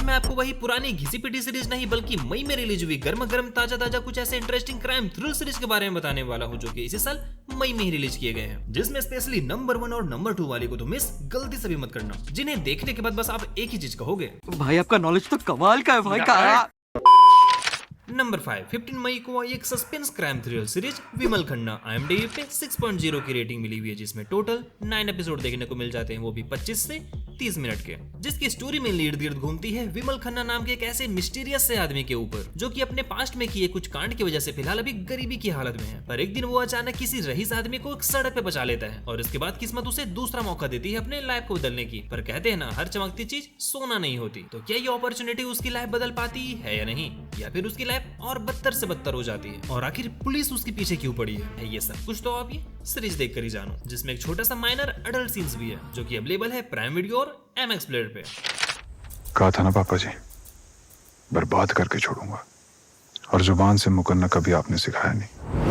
आज मैं आपको वही पुरानी घिसी पिटी सीरीज नहीं बल्कि मई में रिलीज हुई गर्मा गर्म ताजा कुछ ऐसे इंटरेस्टिंग क्राइम थ्रिल सीरीज के बारे में बताने वाला हूँ जो कि इसी साल मई में ही रिलीज किए गए हैं, जिसमें स्पेशली नंबर 1 और नंबर 2 वाले को तो मिस गलती से भी मत करना, जिन्हें देखने के बाद बस आप एक ही चीज कहोगे, भाई आपका नॉलेज तो कमाल का है भाई का। नंबर 5 15 मई को आई एक सस्पेंस क्राइम थ्रिल सीरीज विमल खन्ना। IMDb पे 6.0 की रेटिंग मिली हुई है, जिसमें टोटल 9 एपिसोड देखने को मिल जाते हैं, वो भी 25 से 30 मिनट के, जिसकी स्टोरी में इर्द गिर्द घूमती है विमल खन्ना नाम के एक ऐसे मिस्टीरियस से आदमी के ऊपर जो कि अपने पास्ट में किए कुछ कांड की वजह से फिलहाल अभी गरीबी की हालत में है। पर एक दिन वो अचानक किसी रईस आदमी को एक सड़क पे बचा लेता है और इसके बाद किस्मत उसे दूसरा मौका देती है अपने लाइफ को बदलने की। पर कहते हैं ना, हर चमकती चीज सोना नहीं होती, तो क्या ये अपॉर्चुनिटी उसकी लाइफ बदल पाती है या नहीं, या फिर उसकी लाइफ और बदतर से बदतर हो जाती है, और आखिर पुलिस उसके पीछे क्यों पड़ी है, ये सब कुछ तो आप ये सीरीज देखकर ही जानो, जिसमें एक छोटा सा माइनर अडल्ट सीन्स भी है जो कि अवेलेबल है प्राइम वीडियो और MX प्लेयर पे। कहा था ना पापा जी, बर्बाद करके छोड़ूंगा, और जुबान से मुकरना कभी आपने सिखाया नहीं।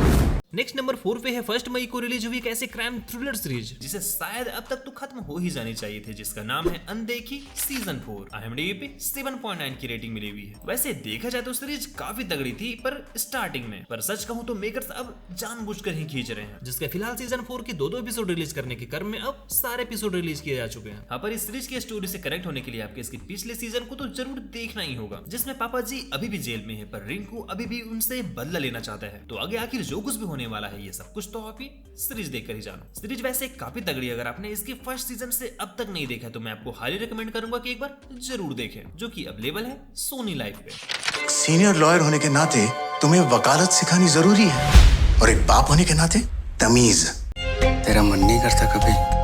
नेक्स्ट नंबर 4 पे है 1 मई को रिलीज हुई एक ऐसे क्राइम थ्रिलर सीरीज जिसे शायद अब तक तो खत्म हो ही जानी चाहिए थी, जिसका नाम है अनदेखी सीजन 4। IMDb पे 7.9 की रेटिंग मिली हुई है। वैसे देखा जाए तो सीरीज काफी तगड़ी थी पर स्टार्टिंग में, पर सच कहूं तो मेकर्स अब जानबूझकर ही खींच रहे हैं, जिसके फिलहाल सीजन 4 के 2 एपिसोड रिलीज करने के क्रम में अब सारे एपिसोड रिलीज किए जा चुके हैं। हाँ, पर इस सीरीज की स्टोरी से कनेक्ट होने के लिए आपके इसके पिछले सीजन को तो जरूर देखना ही होगा, जिसमें पापा जी अभी भी जेल में है पर रिंकू अभी भी उनसे बदला लेना चाहता है। तो आगे आखिर जो कुछ भी होने वाला है ये सब कुछ तो आप ही सीरीज देखकर ही जानो। सीरीज वैसे काफी तगड़ी, अगर आपने इसके फर्स्ट सीजन से अब तक नहीं देखा तो मैं आपको हाईली रिकमेंड करूंगा कि एक बार जरूर देखें, जो कि अवेलेबल है सोनी लाइव पे। सीनियर लॉयर होने के नाते तुम्हें वकालत सिखानी जरूरी है, और एक बाप होने के नाते तमीज। तेरा मन नहीं करता कभी?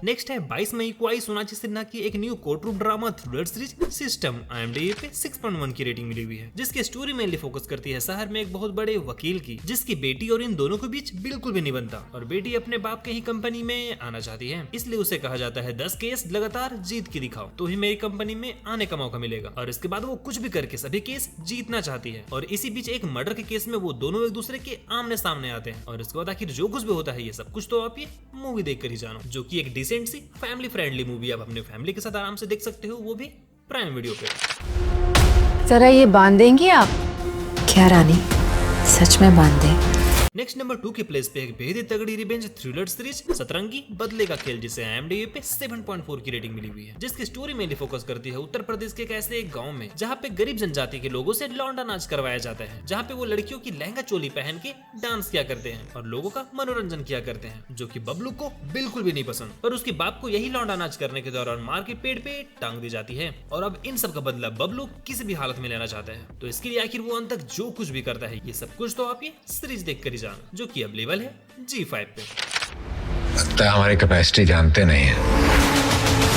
नेक्स्ट है 22 मई को आई सोनाक्षी सिन्हा की एक new court room drama thriller series system. IMDb पे 6.1 की रेटिंग मिली हुई है, जिसकी स्टोरी मेनली फोकस करती है शहर में एक बहुत बड़े वकील की, जिसकी बेटी और इन दोनों के बीच बिल्कुल भी नहीं बनता, और बेटी अपने बाप के ही कंपनी में आना चाहती है, इसलिए उसे कहा जाता है 10 केस लगातार जीत के दिखाओ तो ही मेरी कंपनी में आने का मौका मिलेगा। और इसके बाद वो कुछ भी करके सभी केस जीतना चाहती है, और इसी बीच एक मर्डर के केस में वो दोनों एक दूसरे के आमने सामने आते हैं, और इसके बाद आखिर जो कुछ भी होता है ये सब कुछ तो आप ये मूवी देखकर ही जानो, जो की एक डिसेंट सी फैमिली फ्रेंडली मूवी आप अपने फैमिली के साथ आराम से देख सकते हो, वो भी प्राइम वीडियो पे। जरा ये बांध देंगे आप? क्या रानी, सच में बांध दे? नेक्स्ट नंबर 2 के प्लेस पे एक बेहद तगड़ी रिवेंज थ्रिलर सीरीज सतरंगी बदले का खेल, जिसे IMDb पे 7.4 की रेटिंग मिली हुई है, जिसकी स्टोरी मेनली फोकस करती है उत्तर प्रदेश के एक ऐसे एक गांव में जहां पे गरीब जनजाति के लोगों से लौंडा नाच करवाया जाता है, जहां पे वो लड़कियों की लहंगा चोली पहन के डांस किया करते हैं और लोगों का मनोरंजन किया करते हैं, जो कि बबलू को बिल्कुल भी नहीं पसंद। पर उसके बाप को यही लौंडा नाच करने के दौरान मार के पेड़ पे टांग दी जाती है, और अब इन सब का बदला बबलू किसी भी हालत में लेना चाहता है, तो इसके लिए आखिर वो अंत तक जो कुछ भी करता है ये सब कुछ तो आप ये सीरीज देख कर ही जानो, जो की अवेलेबल है G5 पे। लगता है हमारी कैपेसिटी जानते नहीं है।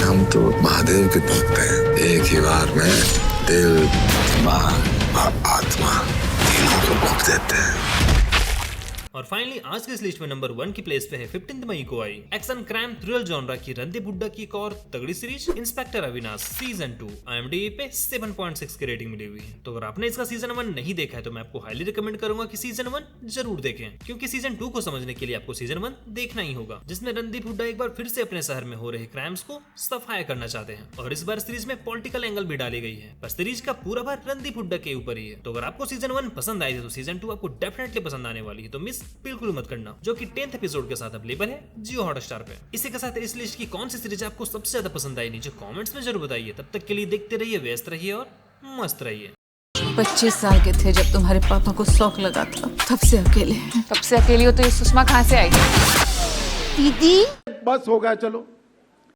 हम तो महादेव के भक्त हैं, एक ही बार में दिल, दिमाग और आत्मा तीनों को भोग देते हैं। और फाइनली आज के इस लिस्ट में नंबर 1 की प्लेस पे है 15 मई को आई एक्शन क्राइम थ्रिल जॉनरा की रणदीप हुड्डा की एक और तगड़ी series inspector Avinash season 2। IMDb पे 7.6 की रेटिंग मिली हुई है। तो अगर आपने इसका सीजन 1 नहीं देखा है तो मैं आपको हाईली रिकमेंड करूंगा कि सीजन 1 जरूर देखें, क्योंकि सीजन 2 को समझने के लिए आपको सीजन 1 देखना ही होगा, जिसमें रणदीप हुड्डा एक बार फिर से अपने शहर में हो रहे क्राइम्स को सफाया करना चाहते हैं, और इस बार सीरीज में पॉलिटिकल एंगल भी डाली गई है, पर सीरीज का पूरा भार रणदीप हुड्डा के ऊपर ही है। तो अगर आपको सीजन 1 पसंद आई थी तो सीजन 2 आपको डेफिनेटली पसंद आने वाली है, तो मिस बिल्कुल मत करना, जो कि 10th एपिसोड के साथ अवेलेबल है जियो हॉटस्टार पे। इसी के साथ इस लिस्ट की कौन सी सीरीज आपको सबसे ज्यादा पसंद आई नीचे कमेंट्स में जरूर बताइए। तब तक के लिए देखते रहिए, व्यस्त रहिए और मस्त रहिए। 25 साल के थे जब तुम्हारे पापा को शौक लगा था, तब से अकेले। तब से अकेली हो तो ये सुषमा कहाँ से आई? दीदी बस हो गया, चलो।